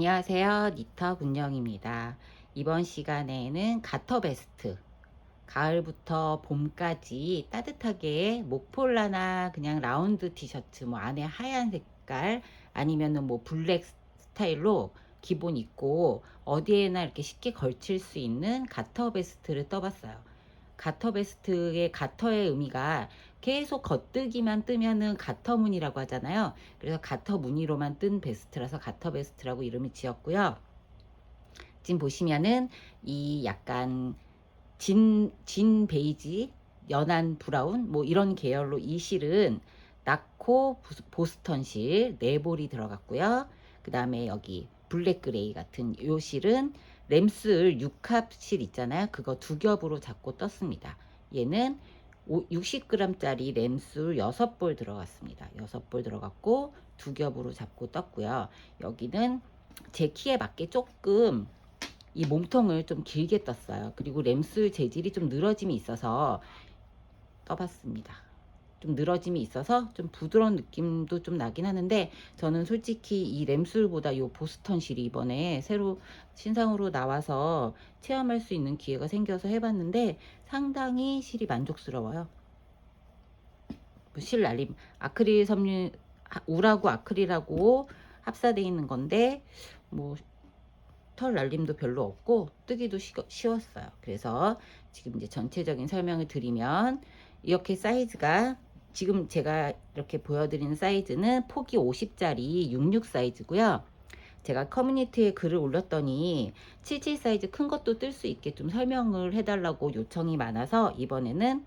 안녕하세요. 니터 군영입니다. 이번 시간에는 가터베스트, 가을부터 봄까지 따뜻하게 목폴라나 그냥 라운드 티셔츠, 뭐 안에 하얀 색깔 아니면은 뭐 블랙 스타일로 기본 입고 어디에나 이렇게 쉽게 걸칠 수 있는 가터베스트를 떠봤어요. 가터베스트의 가터의 의미가 계속 겉뜨기만 뜨면은 가터무늬라고 하잖아요. 그래서 가터무늬로만 뜬 베스트라서 가터베스트라고 이름을 지었고요. 지금 보시면은 이 약간 진 베이지, 연한 브라운 뭐 이런 계열로 이 실은 나코 보스턴 실 4볼이 들어갔고요. 그 다음에 여기 블랙 그레이 같은 요 실은 램슬 6합 실 있잖아요. 그거 2겹으로 잡고 떴습니다. 얘는 60g 짜리 램술 6볼 들어갔습니다. 6볼 들어갔고 2겹으로 잡고 떴고요. 여기는 제 키에 맞게 조금 이 몸통을 좀 길게 떴어요. 그리고 램술 재질이 좀 늘어짐이 있어서 떠봤습니다. 좀 늘어짐이 있어서 좀 부드러운 느낌도 좀 나긴 하는데, 저는 솔직히 이 램술보다 이 보스턴 실이 이번에 새로 신상으로 나와서 체험할 수 있는 기회가 생겨서 해봤는데 상당히 실이 만족스러워요. 실 날림 아크릴 섬유, 울하고 아크릴하고 합사되어 있는 건데 뭐 털 날림도 별로 없고 뜨기도 쉬웠어요. 그래서 지금 이제 전체적인 설명을 드리면, 이렇게 사이즈가 지금 제가 이렇게 보여드리는 사이즈는 폭이 50짜리 66 사이즈고요. 제가 커뮤니티에 글을 올렸더니 77 사이즈 큰 것도 뜰 수 있게 좀 설명을 해달라고 요청이 많아서 이번에는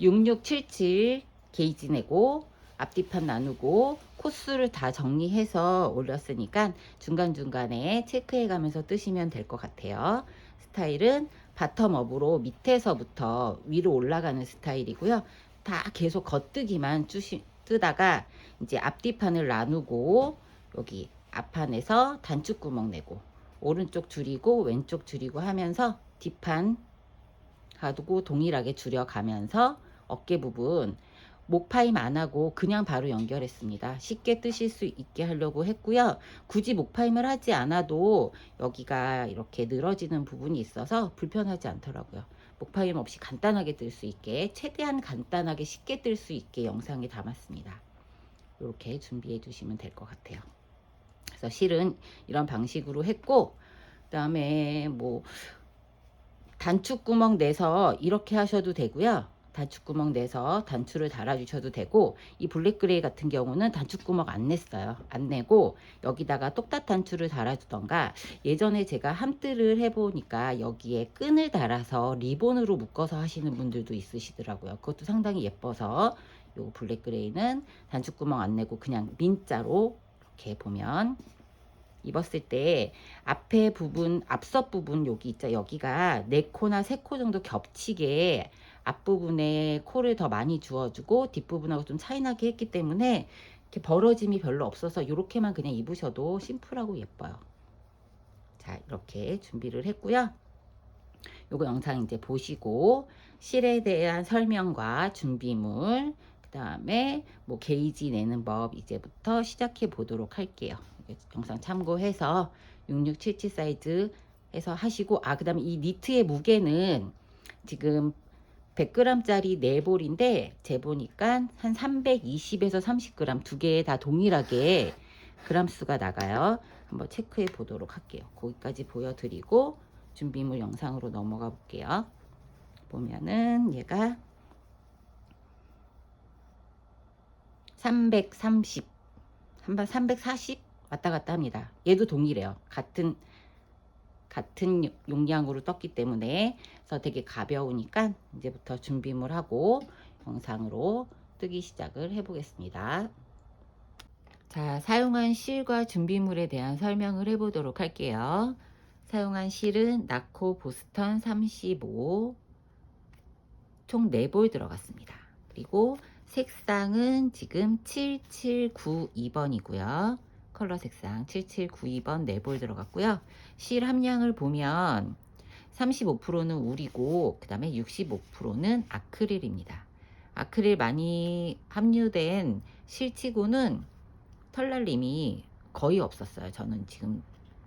6677 게이지 내고 앞뒤판 나누고 코스를 다 정리해서 올렸으니까 중간중간에 체크해 가면서 뜨시면 될 것 같아요. 스타일은 바텀업으로 밑에서부터 위로 올라가는 스타일이고요. 다 계속 겉뜨기만 뜨다가 이제 앞뒤판을 나누고 여기 앞판에서 단축구멍 내고 오른쪽 줄이고 왼쪽 줄이고 하면서 뒷판 가두고 동일하게 줄여가면서 어깨 부분 목파임 안 하고 그냥 바로 연결했습니다. 쉽게 뜨실 수 있게 하려고 했고요. 굳이 목파임을 하지 않아도 여기가 이렇게 늘어지는 부분이 있어서 불편하지 않더라고요. 목파임 없이 간단하게 뜰 수 있게, 최대한 간단하게 쉽게 뜰 수 있게 영상에 담았습니다. 이렇게 준비해 주시면 될 것 같아요. 그래서 실은 이런 방식으로 했고, 그 다음에 뭐 단축구멍 내서 이렇게 하셔도 되고요. 단축구멍 내서 단추를 달아 주셔도 되고, 이 블랙그레이 같은 경우는 단축구멍 안 냈어요. 안 내고 여기다가 똑딱 단추를 달아 주던가, 예전에 제가 함뜨를 해보니까 여기에 끈을 달아서 리본으로 묶어서 하시는 분들도 있으시더라고요. 그것도 상당히 예뻐서 요 블랙그레이는 단축구멍 안 내고 그냥 민자로 이렇게 보면 입었을 때 앞에 부분, 앞섭 부분 여기 있죠. 여기가 4코나 3코 정도 겹치게 앞부분에 코를 더 많이 주어주고 뒷부분하고 좀 차이나게 했기 때문에 이렇게 벌어짐이 별로 없어서 이렇게만 그냥 입으셔도 심플하고 예뻐요. 자, 이렇게 준비를 했고요. 요거 영상 이제 보시고 실에 대한 설명과 준비물, 그 다음에 뭐 게이지 내는 법 이제부터 시작해 보도록 할게요. 영상 참고해서 6677 사이즈 해서 하시고, 그 다음에 이 니트의 무게는 지금 100g 짜리 4볼인데 재보니까 한 320에서 30g 두 개 다 동일하게 그람 수가 나가요. 한번 체크해 보도록 할게요. 거기까지 보여드리고 준비물 영상으로 넘어가 볼게요. 보면은 얘가 330, 한번 340 왔다 갔다 합니다. 얘도 동일해요. 같은 용량으로 떴기 때문에. 그래서 되게 가벼우니까 이제부터 준비물하고 영상으로 뜨기 시작을 해 보겠습니다. 자, 사용한 실과 준비물에 대한 설명을 해 보도록 할게요. 사용한 실은 나코 보스턴 35 총 4볼 들어갔습니다. 그리고 색상은 지금 7792번이고요. 컬러 색상 7792번 4볼 들어갔고요. 실 함량을 보면 35%는 울이고 그 다음에 65%는 아크릴입니다. 아크릴 많이 함유된 실치고는 털날림이 거의 없었어요. 저는 지금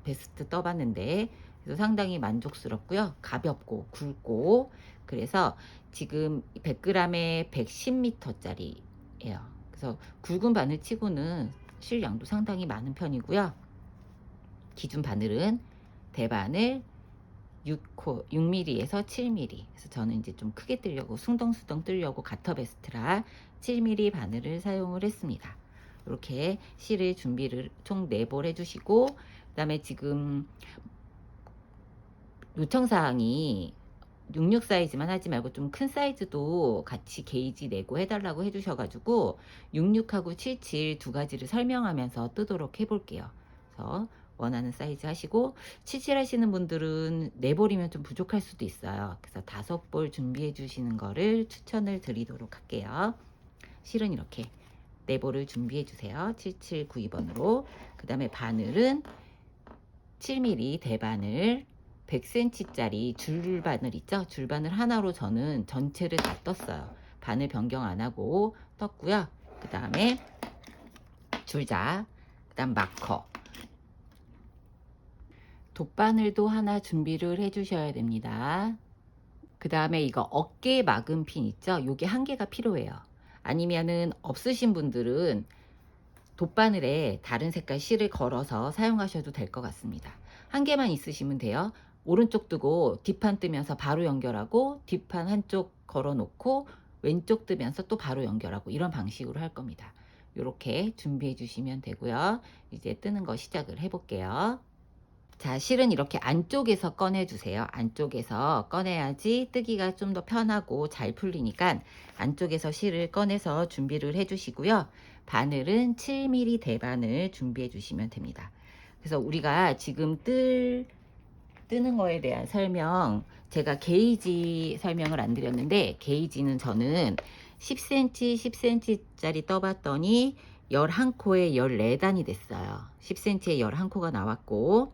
베스트 떠봤는데, 그래서 상당히 만족스럽고요. 가볍고 굵고, 그래서 지금 100g에 110m짜리예요. 그래서 굵은 바늘 치고는 실량도 상당히 많은 편이고요. 기준 바늘은 대바늘 6mm에서 7mm. 그래서 저는 이제 좀 크게 뜨려고, 숭덩숭덩 뜨려고 가터 베스트라 7mm 바늘을 사용을 했습니다. 이렇게 실을 준비를 총 4볼 해주시고, 그 다음에 지금 요청사항이 66 사이즈만 하지 말고 좀 큰 사이즈도 같이 게이지 내고 해달라고 해주셔가지고 66하고 77 두 가지를 설명하면서 뜨도록 해볼게요. 그래서 원하는 사이즈 하시고, 77 하시는 분들은 4볼이면 좀 부족할 수도 있어요. 그래서 5볼 준비해 주시는 거를 추천을 드리도록 할게요. 실은 이렇게 4볼을 준비해 주세요. 7792번으로. 그 다음에 바늘은 7mm 대바늘 100cm짜리 줄바늘 있죠? 줄바늘 하나로 저는 전체를 다 떴어요. 바늘 변경 안 하고 떴고요. 그 다음에 줄자, 그 다음 마커, 돗바늘도 하나 준비를 해 주셔야 됩니다. 그 다음에 이거 어깨 막은 핀 있죠? 요게 1개가 필요해요. 아니면은 없으신 분들은 돗바늘에 다른 색깔 실을 걸어서 사용하셔도 될 것 같습니다. 1개만 있으시면 돼요. 오른쪽 뜨고 뒷판 뜨면서 바로 연결하고, 뒷판 한쪽 걸어 놓고 왼쪽 뜨면서 또 바로 연결하고, 이런 방식으로 할 겁니다. 이렇게 준비해 주시면 되고요. 이제 뜨는 거 시작을 해 볼게요. 자, 실은 이렇게 안쪽에서 꺼내 주세요. 안쪽에서 꺼내야지 뜨기가 좀 더 편하고 잘 풀리니까 안쪽에서 실을 꺼내서 준비를 해 주시고요. 바늘은 7mm 대바늘 준비해 주시면 됩니다. 그래서 우리가 지금 뜨는 거에 대한 설명, 제가 게이지 설명을 안 드렸는데, 게이지는 저는 10cm 10cm짜리 떠봤더니 11코에 14단이 됐어요. 10cm에 11코가 나왔고,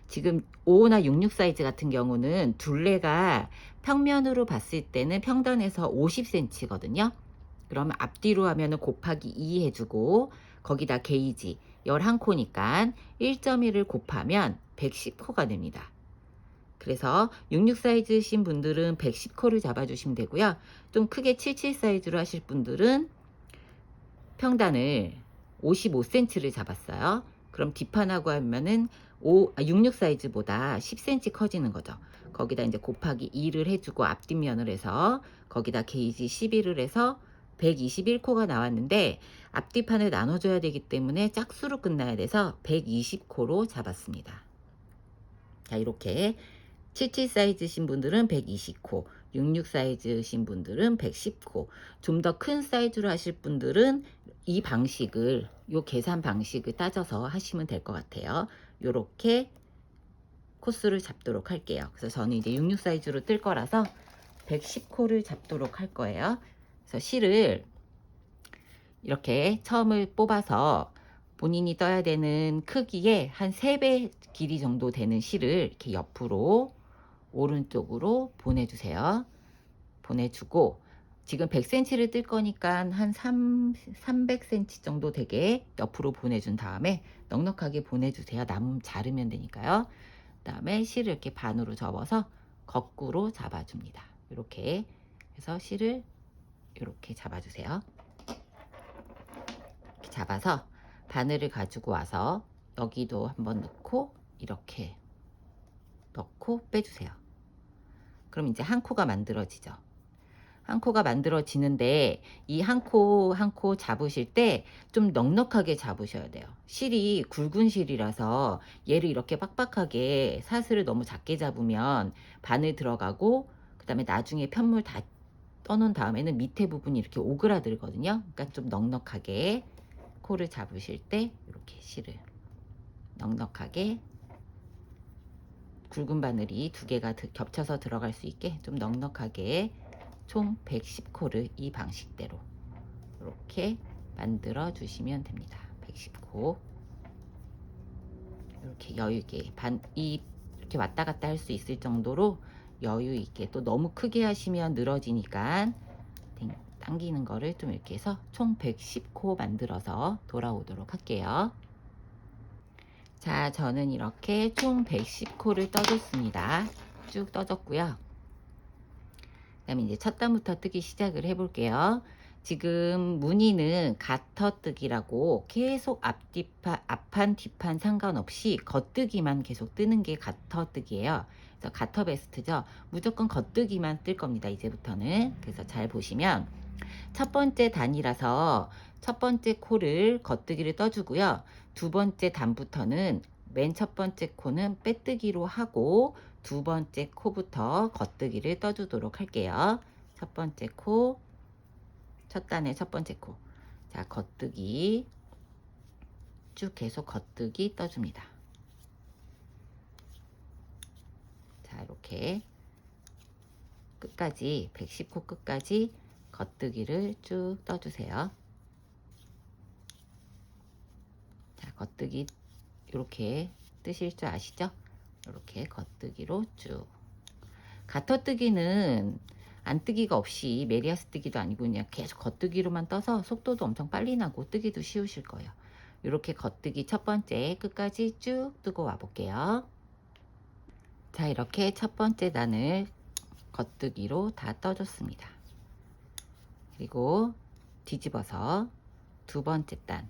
지금 5나 66 사이즈 같은 경우는 둘레가 평면으로 봤을 때는 평단에서 50cm거든요. 그러면 앞뒤로 하면은 곱하기 2 해주고, 거기다 게이지 11코니까 1.1을 곱하면 110코가 됩니다. 그래서 66 사이즈신 분들은 110코를 잡아주시면 되고요. 좀 크게 77 사이즈로 하실 분들은 평단을 55cm를 잡았어요. 그럼 뒷판하고 하면은 66 사이즈보다 10cm 커지는 거죠. 거기다 이제 곱하기 2를 해주고 앞뒷면을 해서 거기다 게이지 11을 해서 121코가 나왔는데, 앞뒤판을 나눠줘야 되기 때문에 짝수로 끝나야 돼서 120코로 잡았습니다. 자, 이렇게 77 사이즈신 분들은 120코, 66 사이즈신 분들은 110코, 좀 더 큰 사이즈로 하실 분들은 이 방식을, 요 계산 방식을 따져서 하시면 될 것 같아요. 요렇게 코스를 잡도록 할게요. 그래서 저는 이제 66 사이즈로 뜰 거라서 110코를 잡도록 할 거예요. 그래서 실을 이렇게 처음을 뽑아서 본인이 떠야 되는 크기에 한 3배 길이 정도 되는 실을 이렇게 옆으로 오른쪽으로 보내주세요. 보내주고, 지금 100cm를 뜰 거니까 한 300cm 정도 되게 옆으로 보내준 다음에 넉넉하게 보내주세요. 남 자르면 되니까요. 그 다음에 실을 이렇게 반으로 접어서 거꾸로 잡아줍니다. 이렇게 해서 실을 이렇게 잡아주세요. 이렇게 잡아서 바늘을 가지고 와서 여기도 한번 넣고 이렇게 넣고 빼주세요. 그럼 이제 한 코가 만들어지죠. 한 코가 만들어지는데, 이 한 코 한 코 잡으실 때 좀 넉넉하게 잡으셔야 돼요. 실이 굵은 실이라서 얘를 이렇게 빡빡하게 사슬을 너무 작게 잡으면 바늘 들어가고, 그 다음에 나중에 편물 다 떠놓은 다음에는 밑에 부분이 이렇게 오그라들거든요. 그러니까 좀 넉넉하게 코를 잡으실 때 이렇게 실을 넉넉하게, 굵은 바늘이 2개가 겹쳐서 들어갈 수 있게 좀 넉넉하게 총 110코를 이 방식대로 이렇게 만들어 주시면 됩니다. 110코. 이렇게 여유 있게 이렇게 왔다 갔다 할 수 있을 정도로 여유 있게, 또 너무 크게 하시면 늘어지니까 당기는 거를 좀 이렇게 해서 총 110코 만들어서 돌아오도록 할게요. 자, 저는 이렇게 총 110코를 떠줬습니다. 쭉 떠줬고요. 그 다음에 이제 첫 단부터 뜨기 시작을 해볼게요. 지금 무늬는 가터뜨기라고 계속 앞판 뒷판 상관없이 겉뜨기만 계속 뜨는 게 가터뜨기예요. 그래서 가터 베스트죠. 무조건 겉뜨기만 뜰 겁니다. 이제부터는. 그래서 잘 보시면 첫 번째 단이라서 첫 번째 코를 겉뜨기를 떠주고요. 두 번째 단부터는 맨 첫 번째 코는 빼뜨기로 하고 두 번째 코부터 겉뜨기를 떠주도록 할게요. 첫 번째 코, 첫 단의 첫 번째 코. 자, 겉뜨기 쭉 계속 겉뜨기 떠줍니다. 자, 이렇게 끝까지 110코 끝까지 겉뜨기를 쭉 떠주세요. 자, 겉뜨기 이렇게 뜨실 줄 아시죠? 이렇게 겉뜨기로 쭉. 가터뜨기는 안뜨기가 없이 메리아스 뜨기도 아니고 그냥 계속 겉뜨기로만 떠서 속도도 엄청 빨리 나고 뜨기도 쉬우실 거예요. 이렇게 겉뜨기 첫 번째 끝까지 쭉 뜨고 와 볼게요. 자, 이렇게 첫 번째 단을 겉뜨기로 다 떠줬습니다. 그리고 뒤집어서 두 번째 단,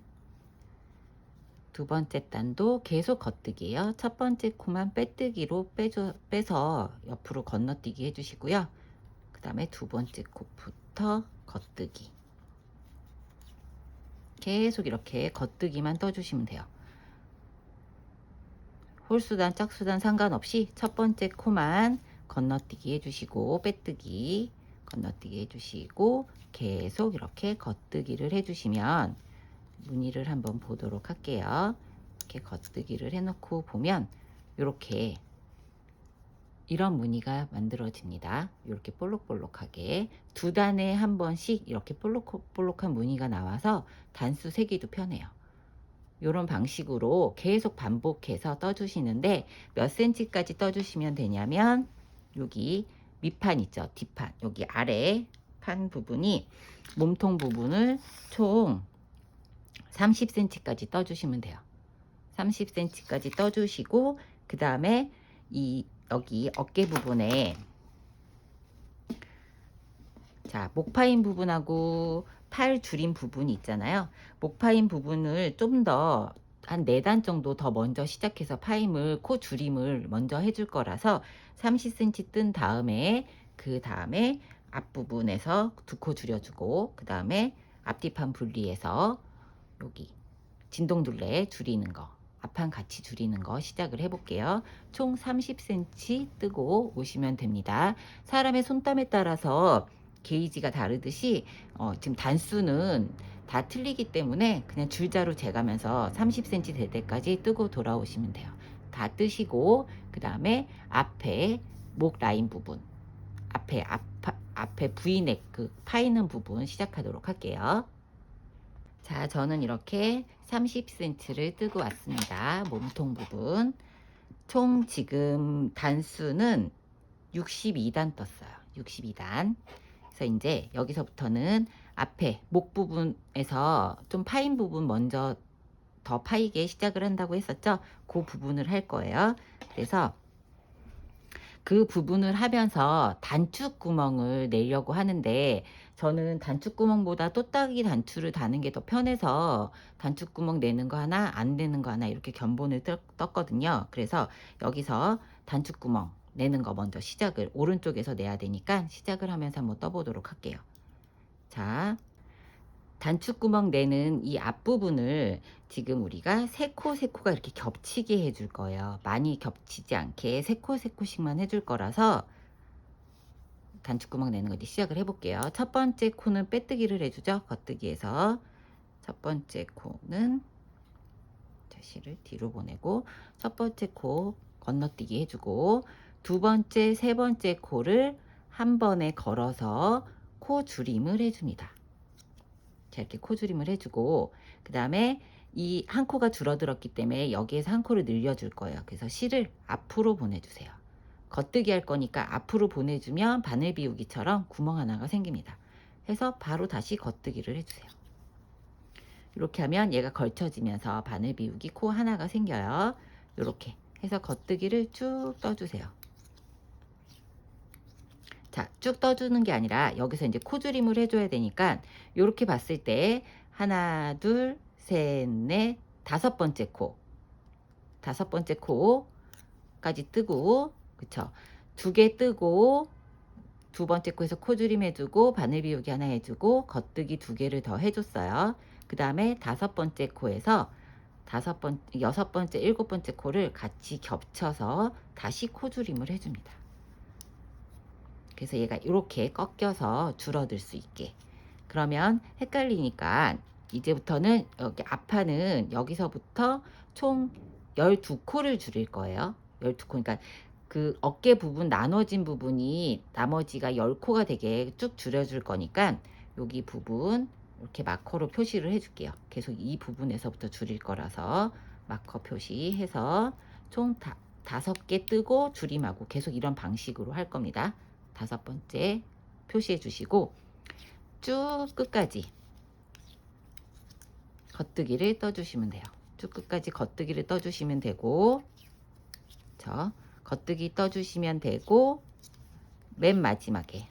두 번째 단도 계속 겉뜨기예요. 첫 번째 코만 빼뜨기로 빼서 옆으로 건너뛰기 해주시고요. 그 다음에 두 번째 코부터 겉뜨기. 계속 이렇게 겉뜨기만 떠주시면 돼요. 홀수단 짝수단 상관없이 첫 번째 코만 건너뛰기 해주시고 빼뜨기 건너뛰기 해주시고 계속 이렇게 겉뜨기를 해주시면 무늬를 한번 보도록 할게요. 이렇게 겉뜨기를 해놓고 보면 이렇게 이런 무늬가 만들어집니다. 이렇게 볼록볼록하게 두 단에 한 번씩 이렇게 볼록볼록한 무늬가 나와서 단수 세기도 편해요. 이런 방식으로 계속 반복해서 떠주시는데 몇 cm까지 떠주시면 되냐면 여기 밑판 있죠. 뒷판 여기 아래 판 부분이 몸통 부분을 총 30cm까지 떠주시면 돼요. 30cm까지 떠주시고 그 다음에 여기 어깨 부분에 자 목파인 부분하고 팔 줄임 부분이 있잖아요. 목파인 부분을 좀 더 한 4단 정도 더 먼저 시작해서 파임을 코 줄임을 먼저 해줄 거라서 30cm 뜬 다음에 그 다음에 앞부분에서 두 코 줄여주고 그 다음에 앞뒤판 분리해서 여기 진동둘레 줄이는 거 앞판 같이 줄이는 거 시작을 해볼게요. 총 30cm 뜨고 오시면 됩니다. 사람의 손땀에 따라서 게이지가 다르듯이 지금 단수는 다 틀리기 때문에 그냥 줄자로 재가면서 30cm 될 때까지 뜨고 돌아오시면 돼요. 다 뜨시고 그 다음에 앞에 목 라인 부분 앞에 V넥 파이는 부분 시작하도록 할게요. 자, 저는 이렇게 30cm를 뜨고 왔습니다. 몸통 부분. 총 지금 단수는 62단 떴어요. 62단. 그래서 이제 여기서부터는 앞에 목 부분에서 좀 파인 부분 먼저 더 파이게 시작을 한다고 했었죠. 그 부분을 할 거예요. 그래서 그 부분을 하면서 단축 구멍을 내려고 하는데 저는 단축 구멍보다 또따기 단추를 다는 게 더 편해서 단축 구멍 내는 거 하나 안 내는 거 하나 이렇게 견본을 떴거든요. 그래서 여기서 단축 구멍 내는 거 먼저 시작을 오른쪽에서 내야 되니까 시작을 하면서 한번 떠보도록 할게요. 자, 단축구멍 내는 이 앞부분을 지금 우리가 세 코가 이렇게 겹치게 해줄 거예요. 많이 겹치지 않게 세 코씩만 해줄 거라서 단축구멍 내는 거 이제 시작을 해볼게요. 첫 번째 코는 빼뜨기를 해주죠. 겉뜨기에서 첫 번째 코는 실을 뒤로 보내고 첫 번째 코 건너뛰기 해주고 두 번째, 세 번째 코를 한 번에 걸어서 코 줄임을 해줍니다. 자, 이렇게 코 줄임을 해주고 그 다음에 이 한 코가 줄어들었기 때문에 여기에서 한 코를 늘려줄 거예요. 그래서 실을 앞으로 보내주세요. 겉뜨기 할 거니까 앞으로 보내주면 바늘 비우기처럼 구멍 하나가 생깁니다. 해서 바로 다시 겉뜨기를 해주세요. 이렇게 하면 얘가 걸쳐지면서 바늘 비우기 코 하나가 생겨요. 이렇게 해서 겉뜨기를 쭉 떠주세요. 자, 쭉 떠주는 게 아니라 여기서 이제 코줄임을 해줘야 되니까 이렇게 봤을 때 하나, 둘, 셋, 넷, 다섯 번째 코, 다섯 번째 코까지 뜨고, 그쵸? 두 개 뜨고 두 번째 코에서 코줄임 해주고 바늘 비우기 하나 해주고 겉뜨기 두 개를 더 해줬어요. 그 다음에 다섯 번째 코에서 여섯 번째, 일곱 번째 코를 같이 겹쳐서 다시 코줄임을 해줍니다. 그래서 얘가 이렇게 꺾여서 줄어들 수 있게. 그러면 헷갈리니까 이제부터는 여기 앞판은 여기서부터 총 12코를 줄일 거예요. 12코. 그러니까 그 어깨 부분 나눠진 부분이 나머지가 10코가 되게 쭉 줄여줄 거니까 여기 부분 이렇게 마커로 표시를 해줄게요. 계속 이 부분에서부터 줄일 거라서 마커 표시해서 총 5개 뜨고 줄임하고 계속 이런 방식으로 할 겁니다. 다섯 번째 표시해 주시고 쭉 끝까지 겉뜨기를 떠주시면 돼요. 쭉 끝까지 겉뜨기를 떠주시면 되고, 겉뜨기 떠주시면 되고, 맨 마지막에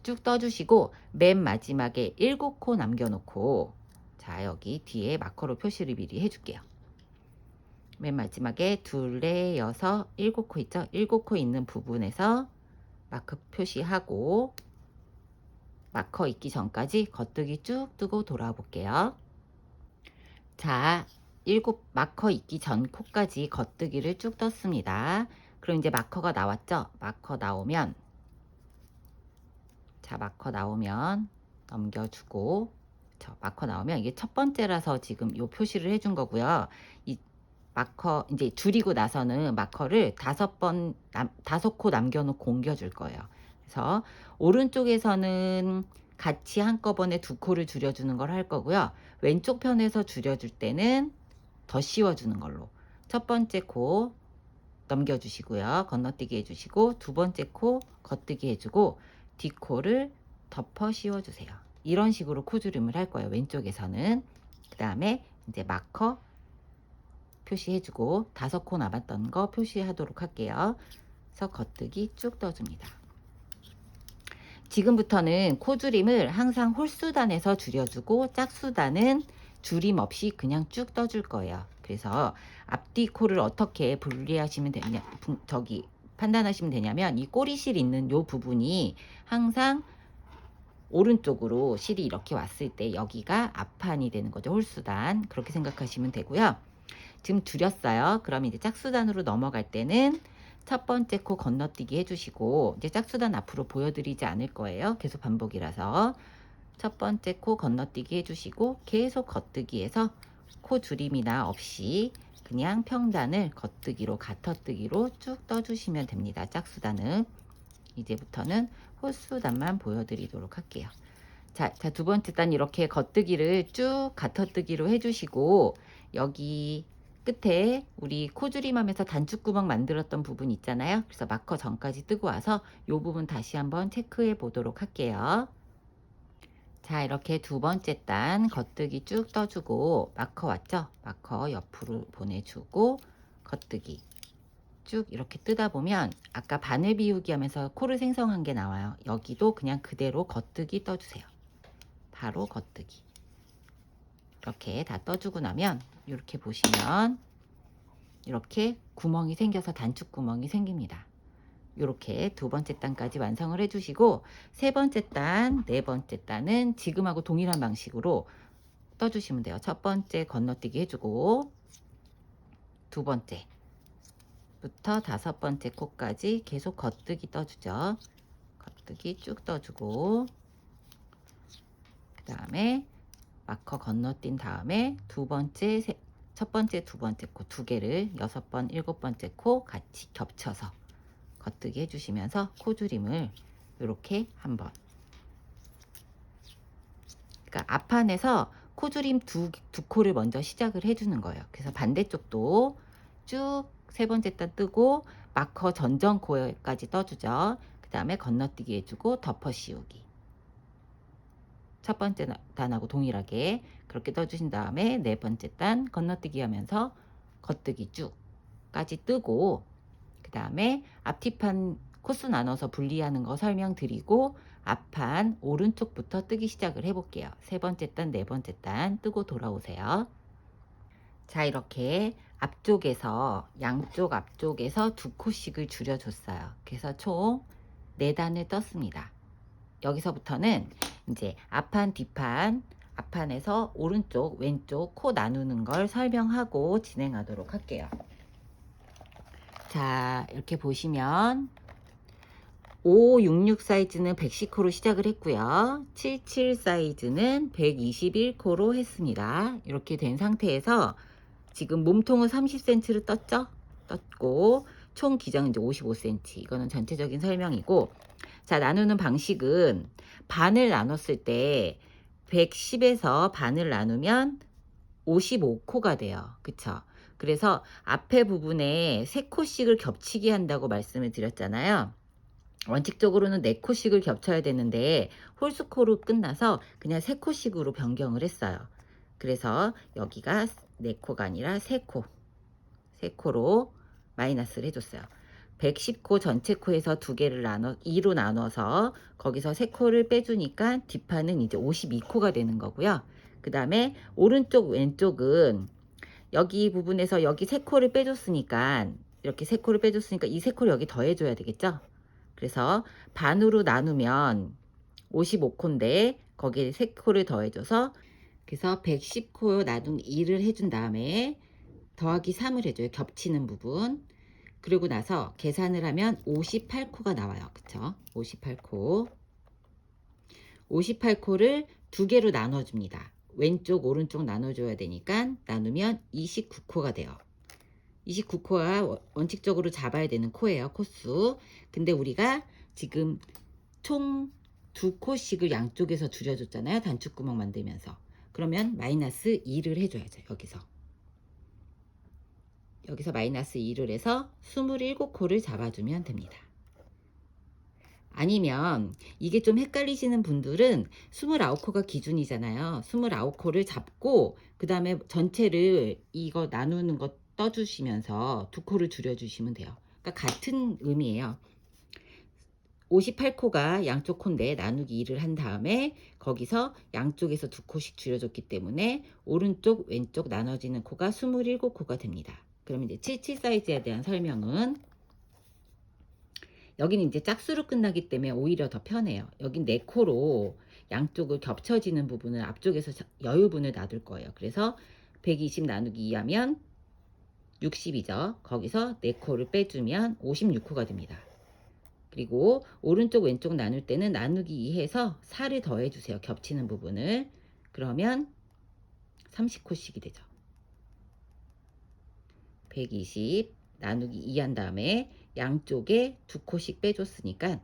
쭉 떠주시고 맨 마지막에 7코 남겨놓고, 자 여기 뒤에 마커로 표시를 미리 해줄게요. 맨 마지막에 둘, 넷, 여섯, 7코 있죠? 7코 있는 부분에서 마커 표시하고 마커 있기 전까지 겉뜨기 쭉 뜨고 돌아볼게요. 자, 7마커 있기 전 코까지 겉뜨기를 쭉 떴습니다. 그럼 이제 마커가 나왔죠? 마커 나오면, 자, 마커 나오면 넘겨주고, 마커 나오면 이게 첫 번째라서 지금 요 표시를 해준 거고요. 이 마커 이제 줄이고 나서는 마커를 5코 남겨놓고 옮겨줄 거예요. 그래서 오른쪽에서는 같이 한꺼번에 2코를 줄여주는 걸 할 거고요. 왼쪽 편에서 줄여줄 때는 더 씌워주는 걸로. 첫 번째 코 넘겨주시고요. 건너뛰기 해주시고 두 번째 코 겉뜨기 해주고 뒷코를 덮어 씌워주세요. 이런 식으로 코주름을 할 거예요. 왼쪽에서는. 그 다음에 이제 마커 표시해주고 5코 남았던 거 표시하도록 할게요. 그래서 겉뜨기 쭉 떠줍니다. 지금부터는 코줄임을 항상 홀수단에서 줄여주고 짝수단은 줄임 없이 그냥 쭉 떠줄 거예요. 그래서 앞뒤 코를 어떻게 분리하시면 되냐, 판단하시면 되냐면 이 꼬리실 있는 요 부분이 항상 오른쪽으로 실이 이렇게 왔을 때 여기가 앞판이 되는 거죠. 홀수단. 그렇게 생각하시면 되고요. 지금 줄였어요. 그럼 이제 짝수단으로 넘어갈 때는 첫 번째 코 건너뛰기 해주시고, 이제 짝수단 앞으로 보여드리지 않을 거예요. 계속 반복이라서. 첫 번째 코 건너뛰기 해주시고 계속 겉뜨기해서 코 줄임이나 없이 그냥 평단을 겉뜨기로 가터뜨기로 쭉 떠주시면 됩니다. 짝수단은. 이제부터는 홀수단만 보여드리도록 할게요. 자, 두 번째 단 이렇게 겉뜨기를 쭉 가터뜨기로 해주시고 여기 끝에 우리 코줄임하면서 단축구멍 만들었던 부분 있잖아요. 그래서 마커 전까지 뜨고 와서 이 부분 다시 한번 체크해 보도록 할게요. 자, 이렇게 두 번째 단 겉뜨기 쭉 떠주고 마커 왔죠? 마커 옆으로 보내주고 겉뜨기 쭉 이렇게 뜨다 보면 아까 바늘 비우기 하면서 코를 생성한 게 나와요. 여기도 그냥 그대로 겉뜨기 떠주세요. 바로 겉뜨기. 이렇게 다 떠주고 나면 이렇게 보시면 이렇게 구멍이 생겨서 단축 구멍이 생깁니다. 이렇게 두 번째 단까지 완성을 해주시고 세 번째 단, 네 번째 단은 지금하고 동일한 방식으로 떠주시면 돼요. 첫 번째 건너뛰기 해주고 두 번째부터 다섯 번째 코까지 계속 겉뜨기 떠주죠. 겉뜨기 쭉 떠주고 그 다음에 마커 건너뛴 다음에 첫 번째, 두 번째 코 두 개를 6번, 7번째 코 같이 겹쳐서 겉뜨기 해주시면서 코줄임을 이렇게 한번. 그러니까 앞판에서 코줄임 두 코를 먼저 시작을 해주는 거예요. 그래서 반대쪽도 쭉 세 번째 단 뜨고 마커 전전 코까지 떠주죠. 그 다음에 건너뛰기 해주고 덮어 씌우기. 첫 번째 단하고 동일하게 그렇게 떠주신 다음에 네 번째 단 건너뛰기 하면서 겉뜨기 쭉까지 뜨고, 그 다음에 앞뒤판 코스 나눠서 분리하는 거 설명드리고 앞판 오른쪽부터 뜨기 시작을 해볼게요. 세 번째 단, 네 번째 단 뜨고 돌아오세요. 자, 이렇게 앞쪽에서 양쪽 앞쪽에서 두 코씩을 줄여줬어요. 그래서 총 4단을 떴습니다. 여기서부터는 이제 앞판 뒷판, 앞판에서 오른쪽 왼쪽 코 나누는 걸 설명하고 진행하도록 할게요. 자, 이렇게 보시면 566 사이즈는 110코로 시작을 했고요. 77 사이즈는 121코로 했습니다. 이렇게 된 상태에서 지금 몸통은 30cm를 떴죠? 떴고 총 기장은 이제 55cm. 이거는 전체적인 설명이고, 자, 나누는 방식은 반을 나눴을 때 110에서 반을 나누면 55코가 돼요. 그쵸? 그래서 앞에 부분에 3코씩을 겹치게 한다고 말씀을 드렸잖아요. 원칙적으로는 4코씩을 겹쳐야 되는데 홀수코로 끝나서 그냥 3코씩으로 변경을 했어요. 그래서 여기가 4코가 아니라 3코, 3코로 마이너스를 해줬어요. 110코 전체 코에서 2개를 2로 나눠서 거기서 3코를 빼주니까 뒷판은 이제 52코가 되는 거고요. 그 다음에 오른쪽 왼쪽은 여기 부분에서 여기 3코를 빼줬으니까, 이렇게 3코를 빼줬으니까 이 3코를 여기 더해줘야 되겠죠. 그래서 반으로 나누면 55코인데 거기에 3코를 더해줘서, 그래서 110코 나눈 2를 해준 다음에 더하기 3을 해줘요. 겹치는 부분. 그리고 나서 계산을 하면 58코가 나와요. 그쵸? 58코. 58코를 2개로 나눠줍니다. 왼쪽 오른쪽 나눠줘야 되니까 나누면 29코가 돼요. 29코가 원칙적으로 잡아야 되는 코예요. 코수. 근데 우리가 지금 총 2코씩을 양쪽에서 줄여줬잖아요. 단축구멍 만들면서. 그러면 마이너스 2를 해줘야죠. 여기서 마이너스 2를 해서 27코를 잡아주면 됩니다. 아니면 이게 좀 헷갈리시는 분들은 29코가 기준이잖아요. 29코를 잡고 그 다음에 전체를 이거 나누는 거 떠주시면서 2코를 줄여주시면 돼요. 그러니까 같은 의미예요. 58코가 양쪽 코인데 나누기 2를 한 다음에 거기서 양쪽에서 2코씩 줄여줬기 때문에 오른쪽 왼쪽 나눠지는 코가 27코가 됩니다. 그러면 이제 77 사이즈에 대한 설명은, 여기는 이제 짝수로 끝나기 때문에 오히려 더 편해요. 여긴 4코로 양쪽을 겹쳐지는 부분을 앞쪽에서 여유분을 놔둘 거예요. 그래서 120 나누기 2 하면 60이죠. 거기서 4코를 빼주면 56코가 됩니다. 그리고 오른쪽 왼쪽 나눌 때는 나누기 2 해서 4를 더해주세요. 겹치는 부분을. 그러면 30코씩이 되죠. 120 나누기 2 한 다음에 양쪽에 2코씩 빼줬으니까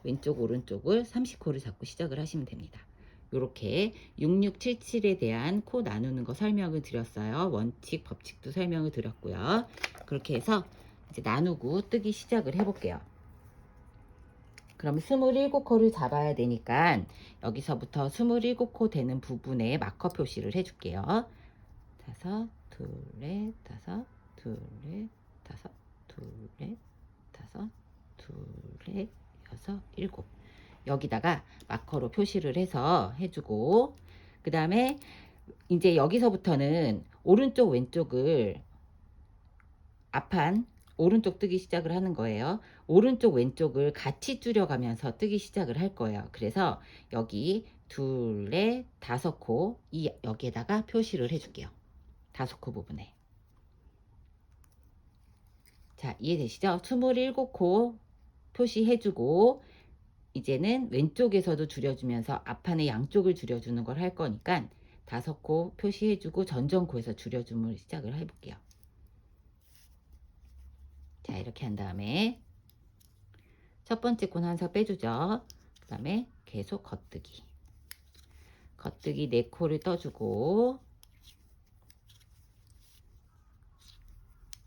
왼쪽 오른쪽을 30코를 잡고 시작을 하시면 됩니다. 이렇게 6677에 대한 코 나누는 거 설명을 드렸어요. 원칙 법칙도 설명을 드렸고요. 그렇게 해서 이제 나누고 뜨기 시작을 해볼게요. 그럼 27코를 잡아야 되니까 여기서부터 27코 되는 부분에 마커 표시를 해줄게요. 5, 둘, 넷, 5, 둘, 넷, 5, 둘, 넷, 5, 둘, 넷, 6, 7. 여기다가 마커로 표시를 해서 해주고, 그 다음에 이제 여기서부터는 오른쪽 왼쪽을 앞판 오른쪽 뜨기 시작을 하는 거예요. 오른쪽 왼쪽을 같이 줄여가면서 뜨기 시작을 할 거예요. 그래서 여기 둘, 넷, 5코 여기에다가 표시를 해줄게요. 5코 부분에. 자, 이해되시죠? 27코 표시해주고 이제는 왼쪽에서도 줄여주면서 앞판에 양쪽을 줄여주는 걸 할 거니까 5코 표시해주고 전전코에서 줄여줌을 시작을 해볼게요. 자, 이렇게 한 다음에 첫 번째 코는 한 서 빼주죠. 그 다음에 계속 겉뜨기 4코를 떠주고,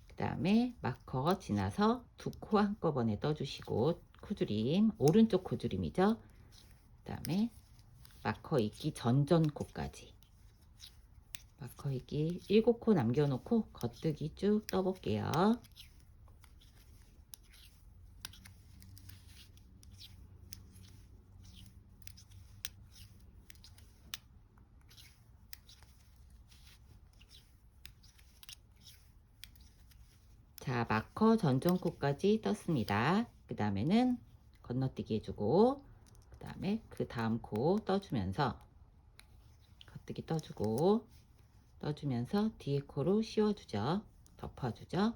그 다음에 마커 지나서 2코 한꺼번에 떠주시고, 코줄임 오른쪽 코줄임이죠. 그 다음에 마커 있기 전전코까지 마커 있기 7코 남겨놓고 겉뜨기 쭉 떠볼게요. 자, 마커 전전코까지 떴습니다. 그 다음에는 건너뛰기 해주고, 그 다음에 그 다음 코 떠주면서 겉뜨기 떠주고, 떠주면서 뒤에 코로 씌워주죠. 덮어주죠.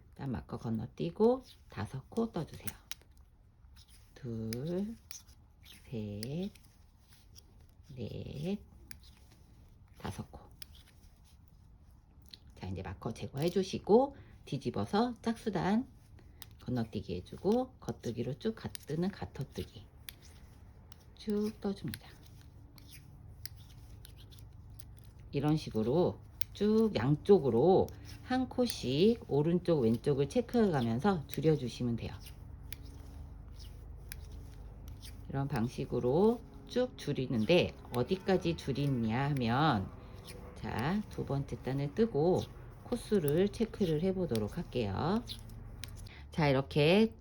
그 다음 마커 건너뛰고 5코 떠주세요. 둘, 셋, 넷, 5코. 자, 이제 마커 제거해 주시고 뒤집어서 짝수단 건너뛰기 해주고 겉뜨기로 쭉 뜨는 가터뜨기 쭉 떠줍니다. 이런 식으로 쭉 양쪽으로 한 코씩 오른쪽 왼쪽을 체크해 가면서 줄여주시면 돼요. 이런 방식으로 쭉 줄이는데 어디까지 줄이느냐 하면, 자, 두 번째 단을 뜨고 코수를 체크를 해 보도록 할게요. 자, 이렇게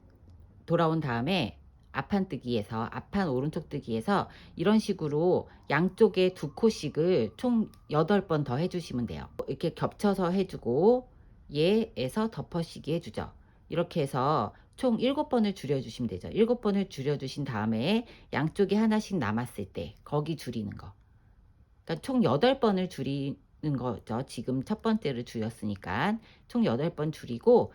돌아온 다음에 앞판 뜨기에서 앞판 오른쪽 뜨기에서 이런 식으로 양쪽에 2코씩을 총 8번 더 해주시면 돼요. 이렇게 겹쳐서 해주고 얘에서 덮어씌기 해주죠. 이렇게 해서 총 7번을 줄여주시면 되죠. 7번을 줄여주신 다음에 양쪽에 하나씩 남았을 때 거기 줄이는 거. 그러니까 총 8번을 줄이는 거죠. 지금 첫 번째를 줄였으니까 총 8번 줄이고